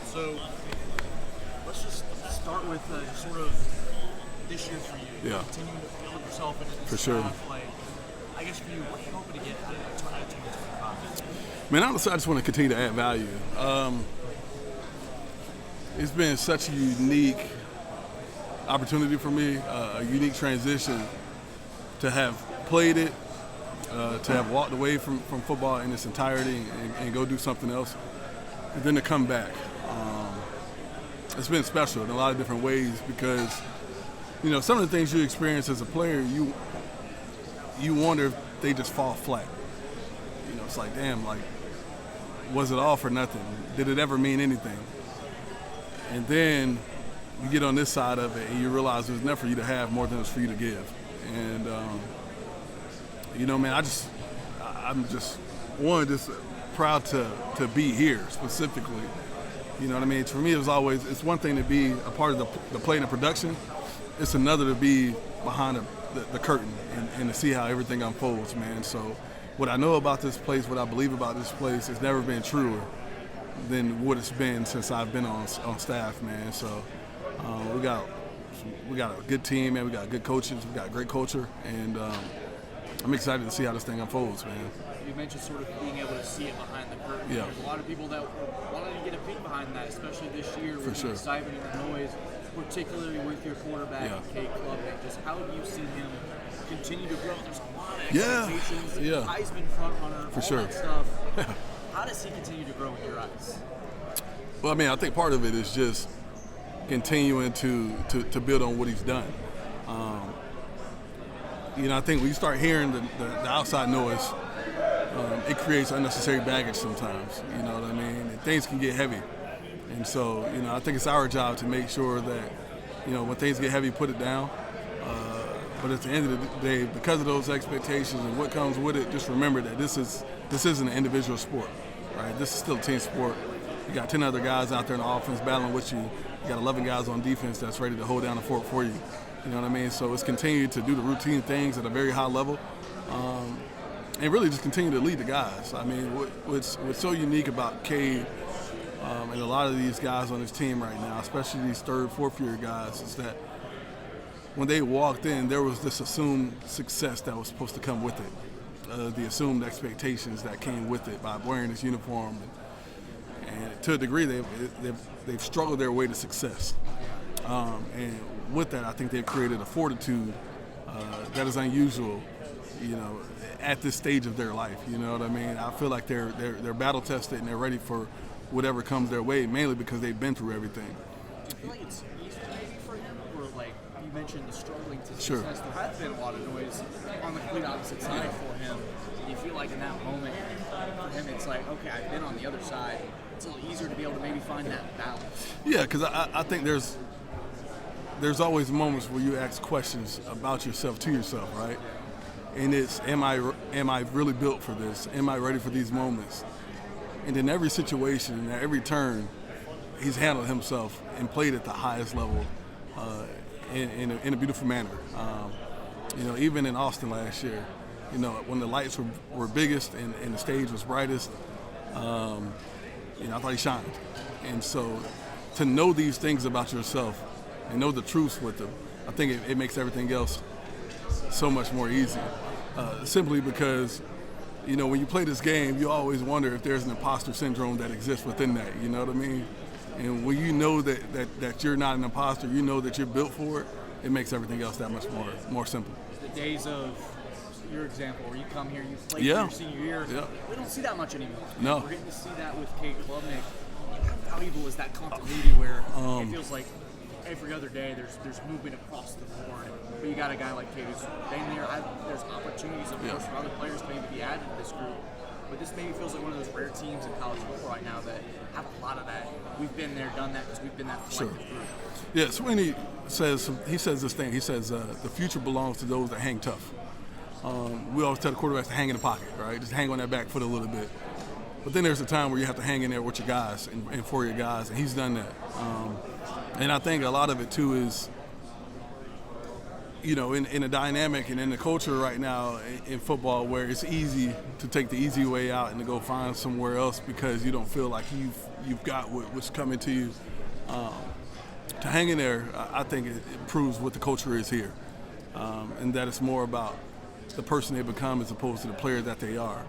So let's just start with sort of this year for you. Yeah. Continuing to build yourself into this For sure. staff. Like, I guess for you, what are you hoping to get out of 2025? Man, honestly, I just want to continue to add value. It's been such a unique opportunity for me, a unique transition to have played it, to have walked away from football in its entirety and go do something else, and then to come back. It's been special in a lot of different ways because, some of the things you experience as a player, you wonder if they just fall flat. It's like, damn, like, was it all for nothing? Did it ever mean anything? And then you get on this side of it and you realize there's enough for you to have more than it's for you to give. And, man, I'm just proud to be here specifically. You know what I mean? For me, it's one thing to be a part of the play and the production. It's another to be behind the curtain and to see how everything unfolds, man. So what I know about this place, what I believe about this place, has never been truer than what it's been since I've been on staff, man. So we got a good team, man. We got good coaches. We got great culture, and I'm excited to see how this thing unfolds, man. You mentioned sort of being able to see it behind the curtain. Yeah. There's a lot of people that wanted to get a peek behind that, especially this year with the excitement and the noise, particularly with your quarterback, Cade Klubnik. Just how have you seen him continue to grow? There's a lot of expectations. Heisman front runner, that stuff. How does he continue to grow in your eyes? Well, I mean, I think part of it is just continuing to build on what he's done. I think when you start hearing the outside noise, it creates unnecessary baggage sometimes. You know what I mean? And things can get heavy. And so, I think it's our job to make sure that, when things get heavy, put it down. But at the end of the day, because of those expectations and what comes with it, just remember that this isn't an individual sport, right? This is still a team sport. You got 10 other guys out there in the offense battling with you. You got 11 guys on defense that's ready to hold down the fort for you. You know what I mean? So it's continue to do the routine things at a very high level, and really just continue to lead the guys. I mean, what's so unique about Cade and a lot of these guys on his team right now, especially these third, fourth-year guys, is that when they walked in, there was this assumed success that was supposed to come with it, the assumed expectations that came with it by wearing this uniform. And to a degree, they've struggled their way to success. And with that, I think they've created a fortitude that is unusual, at this stage of their life. You know what I mean? I feel like they're battle tested and they're ready for whatever comes their way, mainly because they've been through everything. Do you feel like it's easier maybe for him, or like you mentioned the struggling to success? There has been a lot of noise on the complete opposite side for him. Do you feel like in that moment for him, it's like, okay, I've been on the other side. It's a little easier to be able to maybe find that balance. Yeah, because I think there's always moments where you ask questions about yourself to yourself, right? And it's, am I really built for this? Am I ready for these moments? And in every situation, and at every turn, he's handled himself and played at the highest level in a beautiful manner. Even in Austin last year, when the lights were biggest and the stage was brightest, I thought he shined. And so to know these things about yourself and know the truths with them, I think it makes everything else so much more easy. Simply because, when you play this game, you always wonder if there's an imposter syndrome that exists within that, you know what I mean? And when you know that you're not an imposter, you know that you're built for it, it makes everything else that much more simple. The days of your example, where you come here, you play your senior year, we don't see that much anymore. No. We're getting to see that with Cade Klubnik. How valuable is that continuity where it feels like every other day there's movement across the board, but you got a guy like Cade who's been there. There's opportunities, of course, for other players to maybe be added to this group, but this maybe feels like one of those rare teams in college football right now that have a lot of that. We've been there, done that, because we've been that collective group. Yeah, Sweeney says this thing. He says the future belongs to those that hang tough. We always tell the quarterbacks to hang in the pocket, right? Just hang on that back foot a little bit. But then there's a time where you have to hang in there with your guys and for your guys, and he's done that. And I think a lot of it, too, is, in a dynamic and in the culture right now in football where it's easy to take the easy way out and to go find somewhere else because you don't feel like you've got what's coming to you. To hang in there, I think it proves what the culture is here, and that it's more about the person they become as opposed to the player that they are.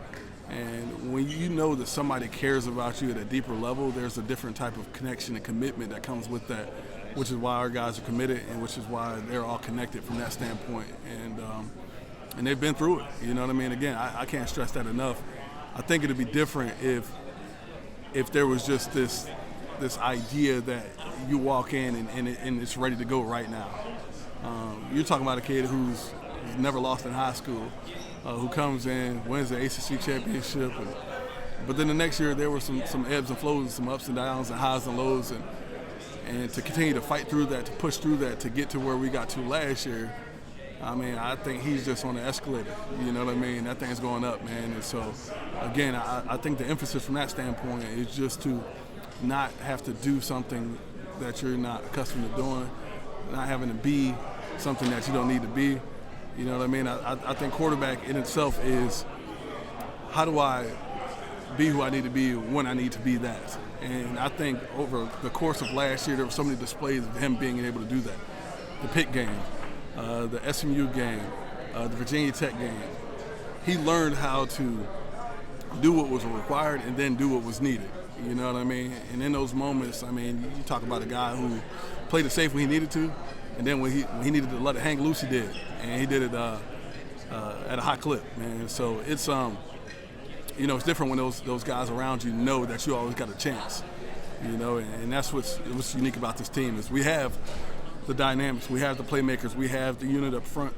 And when you know that somebody cares about you at a deeper level, there's a different type of connection and commitment that comes with that, which is why our guys are committed and which is why they're all connected from that standpoint. And they've been through it. You know what I mean? Again, I can't stress that enough. I think it'd be different if there was just this idea that you walk in and it's ready to go right now. You're talking about a kid who's never lost in high school, who comes in, wins the ACC championship, but then the next year there were some ebbs and flows, some ups and downs and highs and lows, and to continue to fight through that, to push through that, to get to where we got to last year. I mean, I think he's just on the escalator. You know what I mean? That thing's going up, man. And so, again, I think the emphasis from that standpoint is just to not have to do something that you're not accustomed to doing, not having to be something that you don't need to be. You know what I mean? I think quarterback in itself is, how do I be who I need to be when I need to be that? And I think over the course of last year, there were so many displays of him being able to do that. The Pitt game, the SMU game, the Virginia Tech game. He learned how to do what was required and then do what was needed. You know what I mean? And in those moments, I mean, you talk about a guy who played it safe when he needed to, and then when he needed to let it hang loose, he did. And he did it at a high clip, man. So it's you know, it's different when those guys around you know that you always got a chance. You know, and that's what's unique about this team is we have the dynamics, we have the playmakers, we have the unit up front,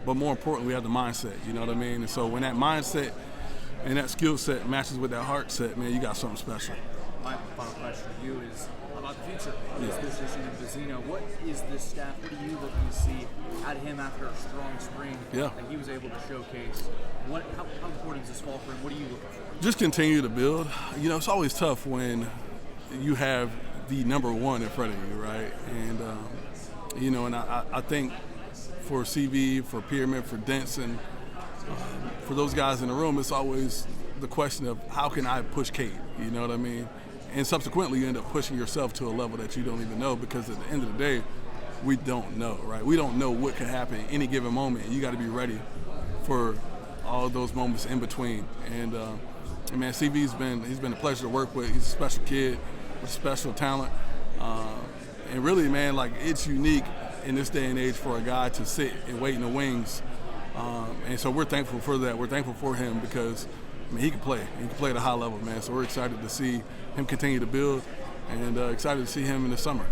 but more importantly, we have the mindset. You know what I mean? And so when that mindset and that skill set matches with that heart set, man, you got something special. My final question to you is about the future of this position of Vizino. What is this staff? What are you looking to see out of him after a strong spring that he was able to showcase? How important is this fall for him? What are you looking for? Just continue to build. You know, it's always tough when you have the number one in front of you, right? And, you know, and I think for CV, for Pyramid, for Denson, for those guys in the room, it's always the question of how can I push Cade, you know what I mean? And subsequently, you end up pushing yourself to a level that you don't even know because at the end of the day, we don't know, right? We don't know what could happen at any given moment, and you got to be ready for all those moments in between. And man, CV's been a pleasure to work with. He's a special kid with special talent. And really, man, like it's unique in this day and age for a guy to sit and wait in the wings. And so we're thankful for that. We're thankful for him because, I mean, he can play. He can play at a high level, man. So we're excited to see him continue to build and excited to see him in the summer.